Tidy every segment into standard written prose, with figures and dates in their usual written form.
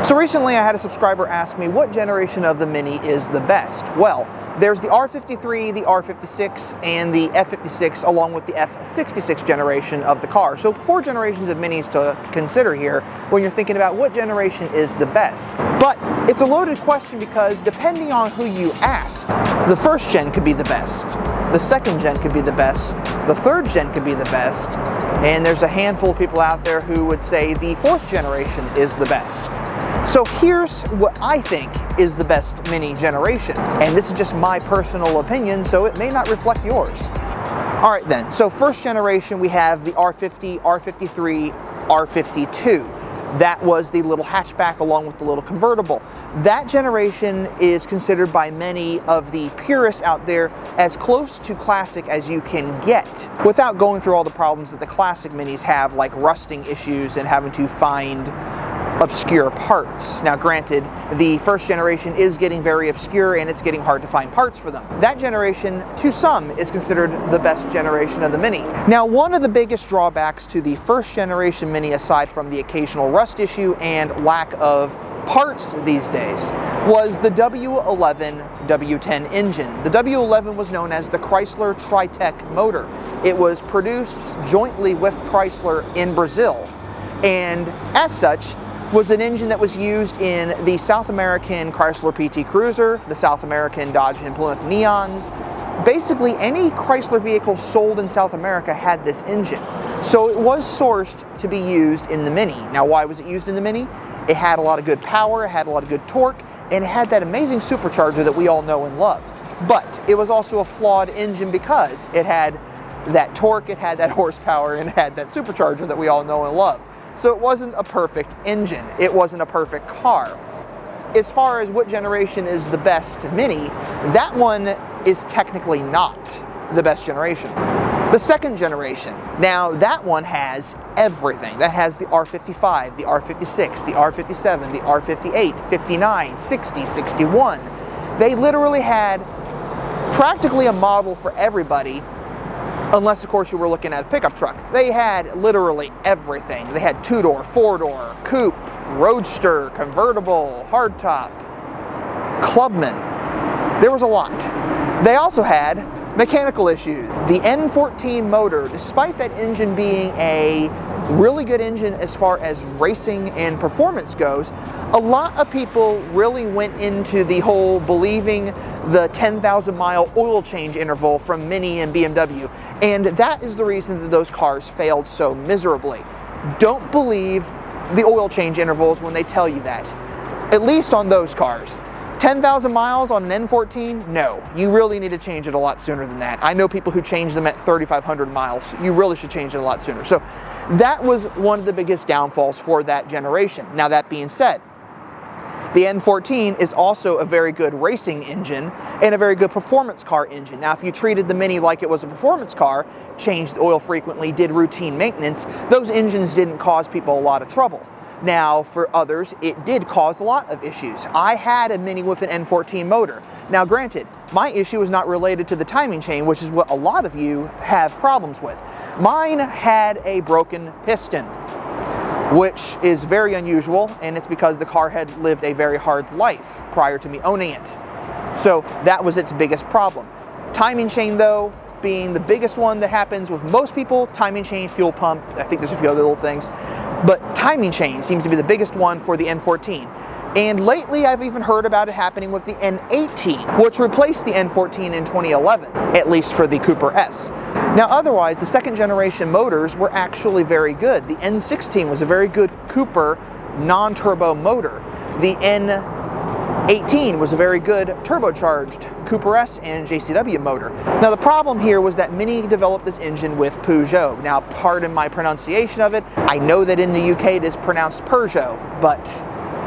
So recently I had a subscriber ask me what generation of the Mini is the best. Well, there's the R53, the R56, and the F56 along with the F66 generation of the car. So 4 generations of Minis to consider here when you're thinking about what generation is the best. But it's a loaded question because depending on who you ask, the first gen could be the best, the second gen could be the best, the third gen could be the best, and there's a handful of people out there who would say the 4th generation is the best. So here's what I think is the best Mini generation, and this is just my personal opinion, so it may not reflect yours. All right then, so first generation we have the R50, R53, R52. That was the little hatchback along with the little convertible. That generation is considered by many of the purists out there as close to classic as you can get without going through all the problems that the classic Minis have, like rusting issues and having to find obscure parts. Now granted, the first generation is getting very obscure and it's getting hard to find parts for them. That generation, to some, is considered the best generation of the Mini. Now one of the biggest drawbacks to the first generation Mini, aside from the occasional rust issue and lack of parts these days, was the W11, W10 engine. The W11 was known as the Chrysler Tritec motor. It was produced jointly with Chrysler in Brazil, and as such, was an engine that was used in the South American Chrysler PT Cruiser, the South American Dodge and Plymouth Neons. Basically, any Chrysler vehicle sold in South America had this engine. So it was sourced to be used in the Mini. Now, why was it used in the Mini? It had a lot of good power, it had a lot of good torque, and it had that amazing supercharger that we all know and love. But it was also a flawed engine because it had that torque, it had that horsepower, and it had that supercharger that we all know and love. So it wasn't a perfect engine. It wasn't a perfect car. As far as what generation is the best Mini, that one is technically not the best generation. The second generation, now that one has everything. That has the R55, the R56, the R57, the R58, 59, 60, 61. They literally had practically a model for everybody, unless of course you were looking at a pickup truck. They had literally everything. They had 2-door, 4-door, coupe, roadster, convertible, hardtop, clubman. There was a lot. They also had mechanical issues. The N14 motor, despite that engine being a really good engine as far as racing and performance goes, a lot of people really went into the whole believing the 10,000 mile oil change interval from Mini and BMW, and that is the reason that those cars failed so miserably. Don't believe the oil change intervals when they tell you that, at least on those cars. 10,000 miles on an N14? No, you really need to change it a lot sooner than that. I know people who change them at 3,500 miles. You really should change it a lot sooner. So that was one of the biggest downfalls for that generation. Now that being said, the N14 is also a very good racing engine and a very good performance car engine. Now if you treated the Mini like it was a performance car, changed the oil frequently, did routine maintenance, those engines didn't cause people a lot of trouble. Now, for others, it did cause a lot of issues. I had a Mini with an N14 motor. Now, granted, my issue is not related to the timing chain, which is what a lot of you have problems with. Mine had a broken piston, which is very unusual, and it's because the car had lived a very hard life prior to me owning it. So that was its biggest problem. Timing chain, though, being the biggest one that happens with most people, timing chain, fuel pump, I think there's a few other little things. But timing chain seems to be the biggest one for the N14. And lately I've even heard about it happening with the N18, which replaced the N14 in 2011, at least for the Cooper S. Now otherwise, the second generation motors were actually very good. The N16 was a very good Cooper non-turbo motor. The N18 was a very good turbocharged Cooper S and JCW motor. Now the problem here was that Mini developed this engine with Peugeot. Now pardon my pronunciation of it. I know that in the UK it is pronounced Peugeot, but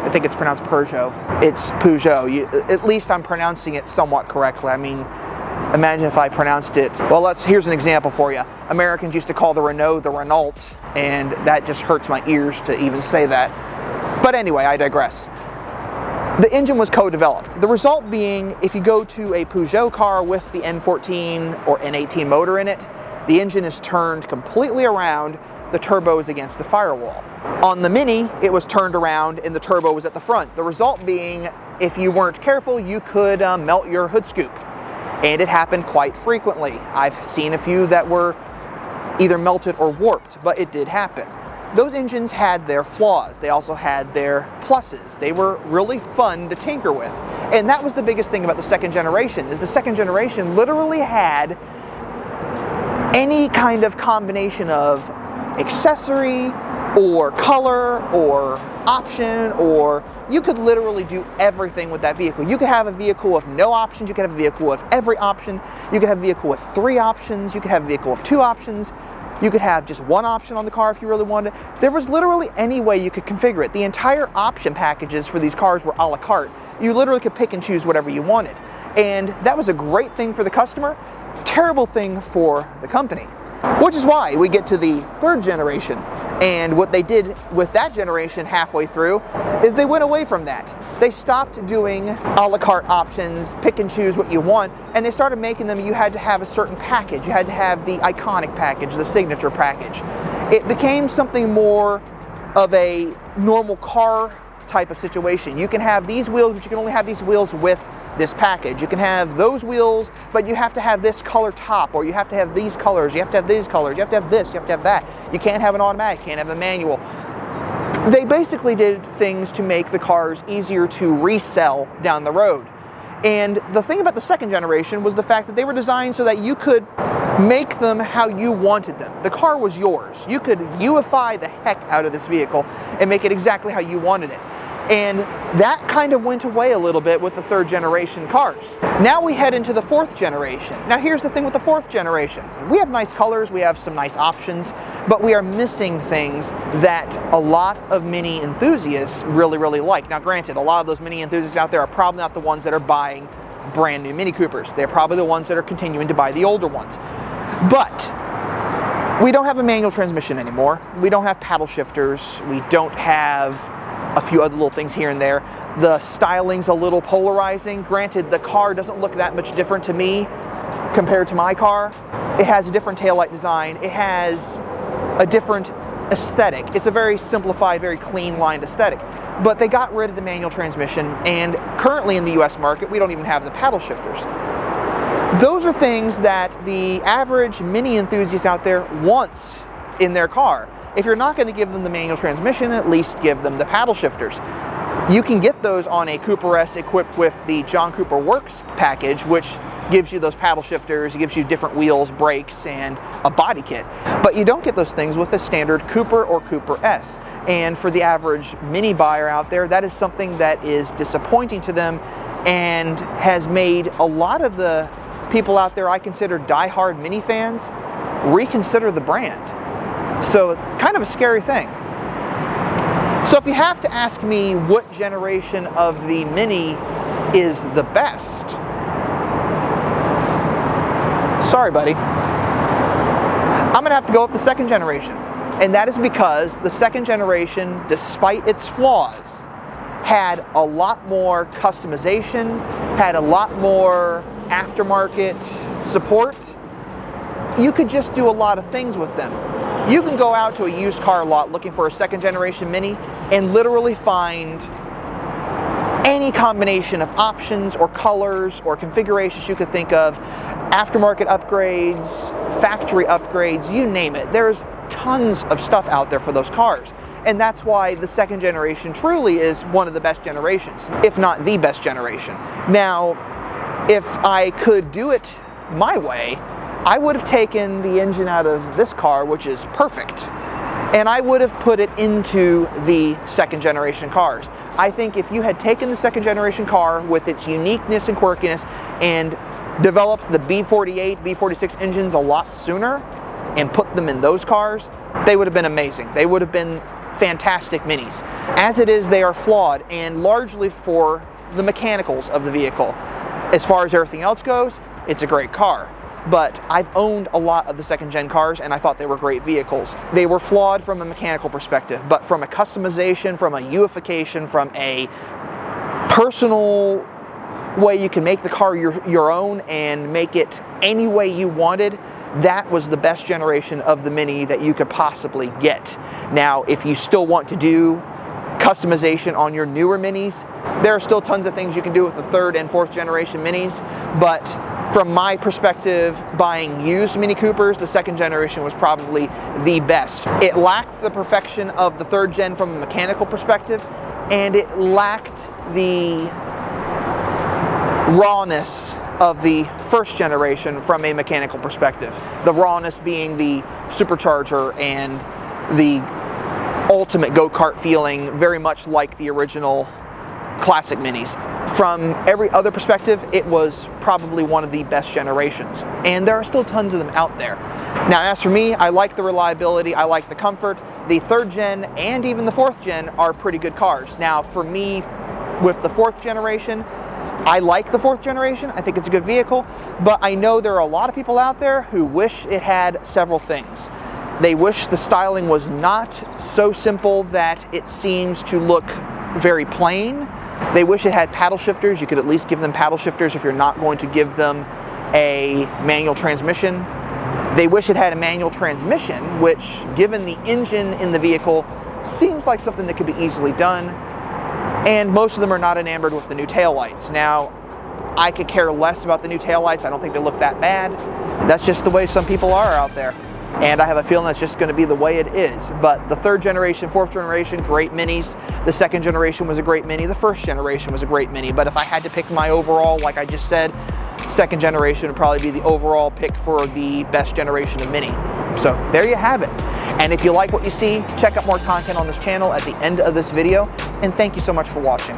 I think it's pronounced Peugeot. It's Peugeot. At least I'm pronouncing it somewhat correctly. I mean, imagine if I pronounced it, well, here's an example for you. Americans used to call the Renault the Renault, and that just hurts my ears to even say that. But anyway, I digress. The engine was co-developed. The result being, if you go to a Peugeot car with the N14 or N18 motor in it, the engine is turned completely around, the turbo is against the firewall. On the Mini, it was turned around and the turbo was at the front. The result being, if you weren't careful, you could melt your hood scoop. And it happened quite frequently. I've seen a few that were either melted or warped, but it did happen. Those engines had their flaws. They also had their pluses. They were really fun to tinker with. And that was the biggest thing about the second generation, is the second generation literally had any kind of combination of accessory or color or option, or you could literally do everything with that vehicle. You could have a vehicle with no options, you could have a vehicle with every option, you could have a vehicle with 3 options, you could have a vehicle with 2 options, you could have just 1 option on the car if you really wanted. There was literally any way you could configure it. The entire option packages for these cars were a la carte. You literally could pick and choose whatever you wanted. And that was a great thing for the customer, terrible thing for the company. Which is why we get to the third generation. And what they did with that generation halfway through is they went away from that. They stopped doing a la carte options, pick and choose what you want, and they started making them, you had to have a certain package. You had to have the iconic package, the signature package. It became something more of a normal car type of situation. You can have these wheels, but you can only have these wheels with this package. You can have those wheels, but you have to have this color top, or you have to have these colors, you have to have these colors, you have to have this, you have to have that. You can't have an automatic, you can't have a manual. They basically did things to make the cars easier to resell down the road. And the thing about the second generation was the fact that they were designed so that you could make them how you wanted them. The car was yours. You could UIfy the heck out of this vehicle and make it exactly how you wanted it. And that kind of went away a little bit with the third generation cars. Now we head into the fourth generation. Now here's the thing with the fourth generation. We have nice colors, we have some nice options, but we are missing things that a lot of Mini enthusiasts really like. Now granted, a lot of those Mini enthusiasts out there are probably not the ones that are buying brand new Mini Coopers. They're probably the ones that are continuing to buy the older ones. But we don't have a manual transmission anymore. We don't have paddle shifters. We don't have a few other little things here and there. The styling's a little polarizing. Granted, the car doesn't look that much different to me compared to my car. It has a different taillight design. It has a different aesthetic. It's a very simplified, very clean lined aesthetic. But they got rid of the manual transmission, and currently in the US market, we don't even have the paddle shifters. Those are things that the average Mini enthusiast out there wants in their car. If you're not going to give them the manual transmission, at least give them the paddle shifters. You can get those on a Cooper S equipped with the John Cooper Works package, which gives you those paddle shifters, it gives you different wheels, brakes, and a body kit. But you don't get those things with a standard Cooper or Cooper S. And for the average Mini buyer out there, that is something that is disappointing to them and has made a lot of the people out there I consider diehard Mini fans reconsider the brand. So it's kind of a scary thing. So if you have to ask me what generation of the Mini is the best, sorry buddy, I'm gonna have to go with the second generation. And that is because the second generation, despite its flaws, had a lot more customization, had a lot more aftermarket support. You could just do a lot of things with them. You can go out to a used car lot looking for a second generation Mini and literally find any combination of options or colors or configurations you could think of, aftermarket upgrades, factory upgrades, you name it. There's tons of stuff out there for those cars. And that's why the second generation truly is one of the best generations, if not the best generation. Now, if I could do it my way, I would have taken the engine out of this car, which is perfect, and I would have put it into the second generation cars. I think if you had taken the second generation car with its uniqueness and quirkiness and developed the B48, B46 engines a lot sooner and put them in those cars, they would have been amazing. They would have been fantastic Minis. As it is, they are flawed, and largely for the mechanicals of the vehicle. As far as everything else goes, it's a great car. But I've owned a lot of the second gen cars and I thought they were great vehicles. They were flawed from a mechanical perspective, but from a customization, from a UIfication, from a personal way you can make the car your own and make it any way you wanted, that was the best generation of the Mini that you could possibly get. Now, if you still want to do customization on your newer Minis, there are still tons of things you can do with the 3rd and 4th generation Minis, but from my perspective, buying used Mini Coopers, the 2nd generation was probably the best. It lacked the perfection of the 3rd gen from a mechanical perspective, and it lacked the rawness of the 1st generation from a mechanical perspective. The rawness being the supercharger and the ultimate go-kart feeling, very much like the original classic Minis. From every other perspective, it was probably one of the best generations, and there are still tons of them out there. Now, as for me, I like the reliability, I like the comfort. The 3rd gen and even the 4th gen are pretty good cars. Now, for me, with the 4th generation, I like the 4th generation. I think it's a good vehicle, but I know there are a lot of people out there who wish it had several things. They wish the styling was not so simple that it seems to look very plain. They wish it had paddle shifters. You could at least give them paddle shifters if you're not going to give them a manual transmission. They wish it had a manual transmission, which, given the engine in the vehicle, seems like something that could be easily done. And most of them are not enamored with the new taillights. Now, I could care less about the new taillights. I don't think they look that bad. That's just the way some people are out there. And I have a feeling that's just going to be the way it is. But the 3rd generation, 4th generation, great Minis. The 2nd generation was a great Mini. The 1st generation was a great Mini. But if I had to pick my overall, like I just said, 2nd generation would probably be the overall pick for the best generation of Mini. So there you have it. And if you like what you see, check out more content on this channel at the end of this video. And thank you so much for watching.